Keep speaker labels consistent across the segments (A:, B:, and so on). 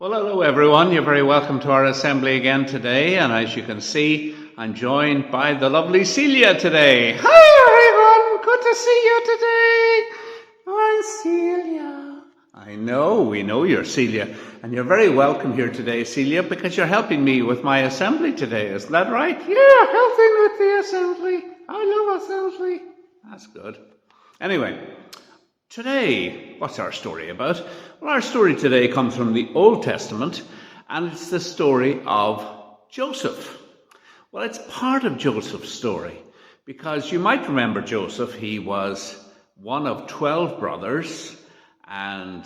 A: Well, hello everyone. You're very welcome to our assembly again today. And as you can see, I'm joined by the lovely Celia today. Hi everyone. Good to see you today. I'm Celia. I know, we know you're Celia. And you're very welcome here today, Celia, because you're helping me with my assembly today. Isn't that right? Yeah, helping with the assembly. I love assembly. That's good. Anyway, today, what's our story about? Well, our story today comes from the Old Testament, and it's the story of Joseph. Well, it's part of Joseph's story, because you might remember Joseph. He was one of 12 brothers, and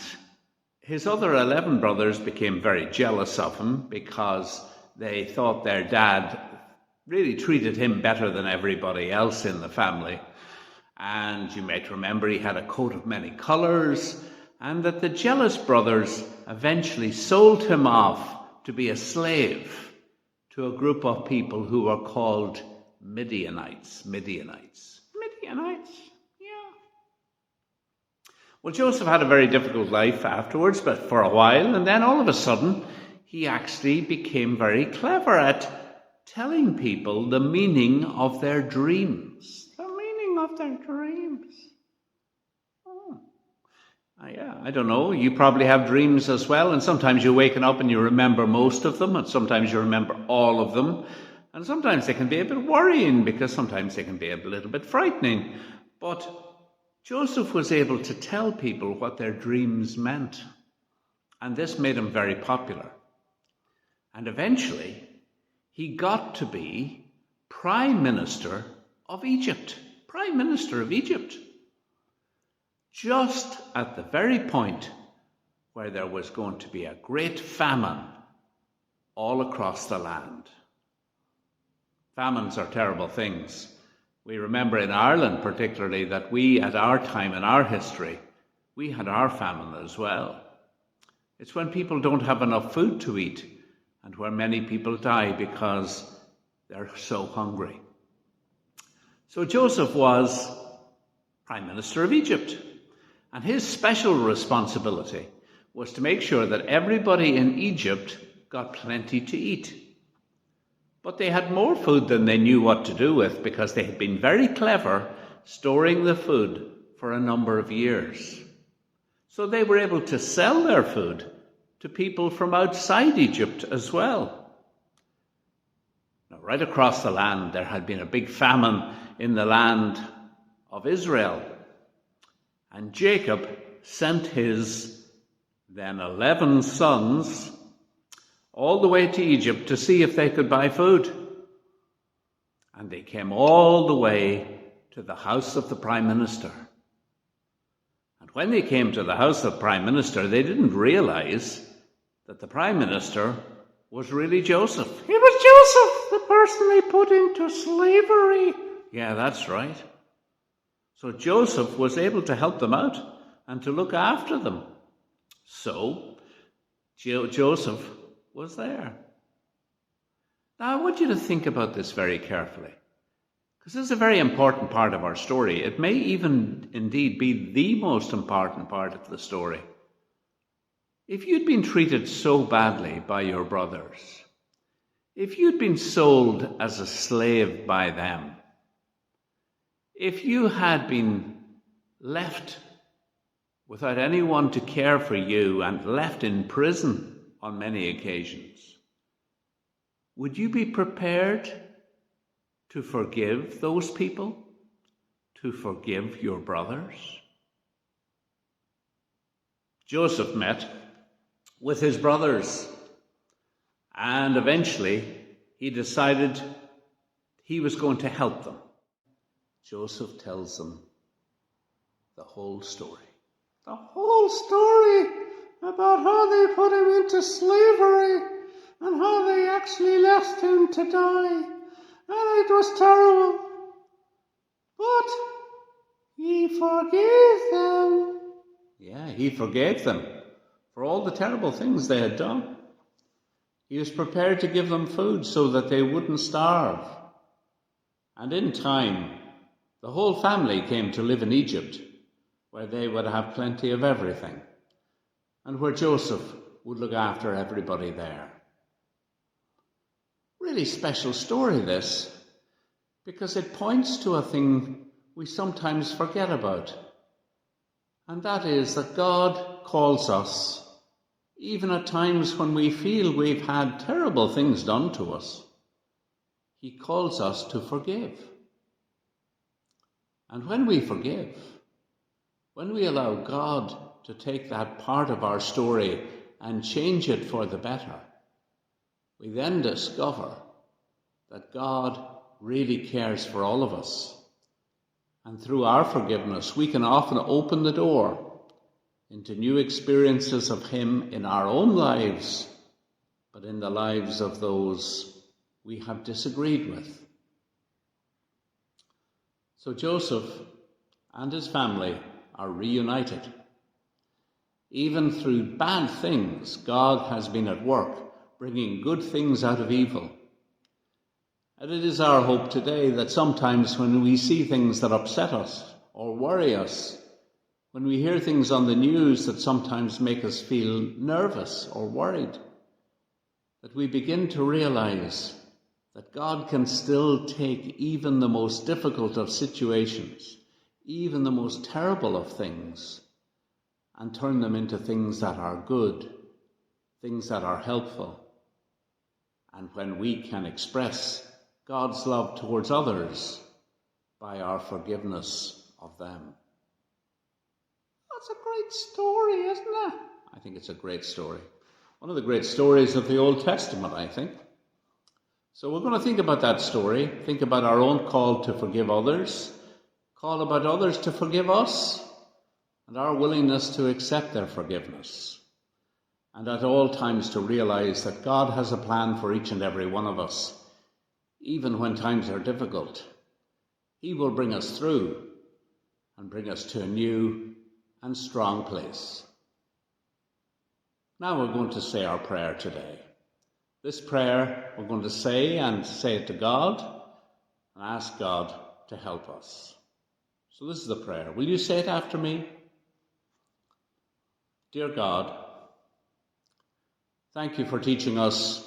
A: his other 11 brothers became very jealous of him because they thought their dad really treated him better than everybody else in the family. And you might remember he had a coat of many colors, and that the jealous brothers eventually sold him off to be a slave to a group of people who were called Midianites. Midianites, yeah. Well, Joseph had a very difficult life afterwards, but for a while, and then all of a sudden, he actually became very clever at telling people the meaning of their dreams. Of their dreams. Yeah, I don't know. You probably have dreams as well, and sometimes you're waking up and you remember most of them, and sometimes you remember all of them, and sometimes they can be a bit worrying because sometimes they can be a little bit frightening. But Joseph was able to tell people what their dreams meant, and this made him very popular. And eventually, he got to be Prime Minister of Egypt. Prime Minister of Egypt, just at the very point where there was going to be a great famine all across the land. Famines are terrible things. We remember in Ireland particularly that we, at our time in our history, we had our famine as well. It's when people don't have enough food to eat and where many people die because they're so hungry. So Joseph was Prime Minister of Egypt, and his special responsibility was to make sure that everybody in Egypt got plenty to eat. But they had more food than they knew what to do with because they had been very clever storing the food for a number of years. So they were able to sell their food to people from outside Egypt as well. Now, right across the land, there had been a big famine in the land of Israel. And Jacob sent his then 11 sons all the way to Egypt to see if they could buy food. And they came all the way to the house of the Prime Minister. And when they came to the house of the Prime Minister, they didn't realize that the Prime Minister was really Joseph. It was Joseph, the person they put into slavery. Yeah, that's right. So Joseph was able to help them out and to look after them. So Joseph was there. Now I want you to think about this very carefully, because this is a very important part of our story. It may even indeed be the most important part of the story. If you'd been treated so badly by your brothers, if you'd been sold as a slave by them, if you had been left without anyone to care for you and left in prison on many occasions, would you be prepared to forgive those people, to forgive your brothers? Joseph met with his brothers, and eventually he decided he was going to help them. Joseph tells them the whole story. The whole story about how they put him into slavery and how they actually left him to die. And it was terrible. But he forgave them. Yeah, he forgave them for all the terrible things they had done. He was prepared to give them food so that they wouldn't starve. And in time, the whole family came to live in Egypt, where they would have plenty of everything, and where Joseph would look after everybody there. Really special story, this, because it points to a thing we sometimes forget about. And that is that God calls us, even at times when we feel we've had terrible things done to us. He calls us to forgive. And when we forgive, when we allow God to take that part of our story and change it for the better, we then discover that God really cares for all of us. And through our forgiveness, we can often open the door into new experiences of Him in our own lives, but in the lives of those we have disagreed with. So Joseph and his family are reunited. Even through bad things, God has been at work, bringing good things out of evil. And it is our hope today that sometimes when we see things that upset us or worry us, when we hear things on the news that sometimes make us feel nervous or worried, that we begin to realize that God can still take even the most difficult of situations, even the most terrible of things, and turn them into things that are good, things that are helpful. And when we can express God's love towards others by our forgiveness of them. That's a great story, isn't it? I think it's a great story. One of the great stories of the Old Testament, I think. So we're going to think about that story, think about our own call to forgive others, call about others to forgive us, and our willingness to accept their forgiveness. And at all times to realize that God has a plan for each and every one of us. Even when times are difficult, He will bring us through and bring us to a new and strong place. Now we're going to say our prayer today. This prayer we're going to say it to God and ask God to help us. So this is the prayer. Will you say it after me? Dear God, thank you for teaching us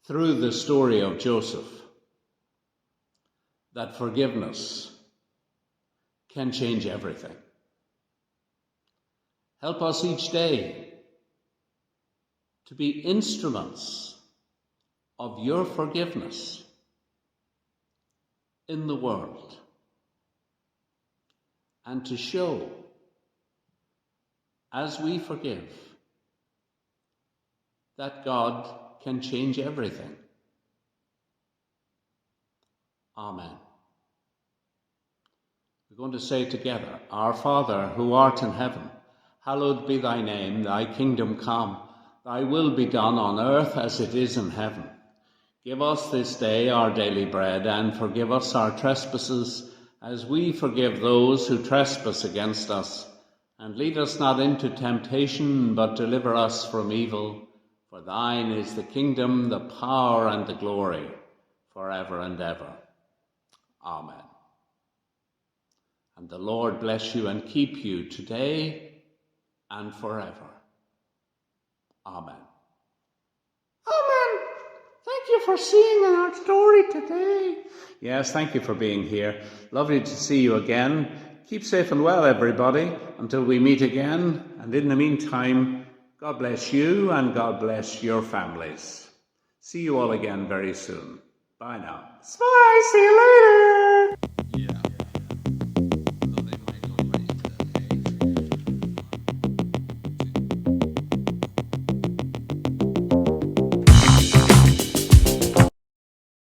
A: through the story of Joseph that forgiveness can change everything. Help us each day to be instruments of your forgiveness in the world and to show, as we forgive, that God can change everything. Amen. We're going to say together, Our Father, who art in heaven, hallowed be thy name, thy kingdom come, thy will be done on earth as it is in heaven. Give us this day our daily bread, and forgive us our trespasses, as we forgive those who trespass against us. And lead us not into temptation, but deliver us from evil. For thine is the kingdom, the power, and the glory, forever and ever. Amen. And the Lord bless you and keep you today and forever. Amen. Amen. Thank you for seeing our story today. Yes, thank you for being here. Lovely to see you again. Keep safe and well, everybody, until we meet again. And in the meantime, God bless you and God bless your families. See you all again very soon. Bye now. Bye. See you later. Yeah.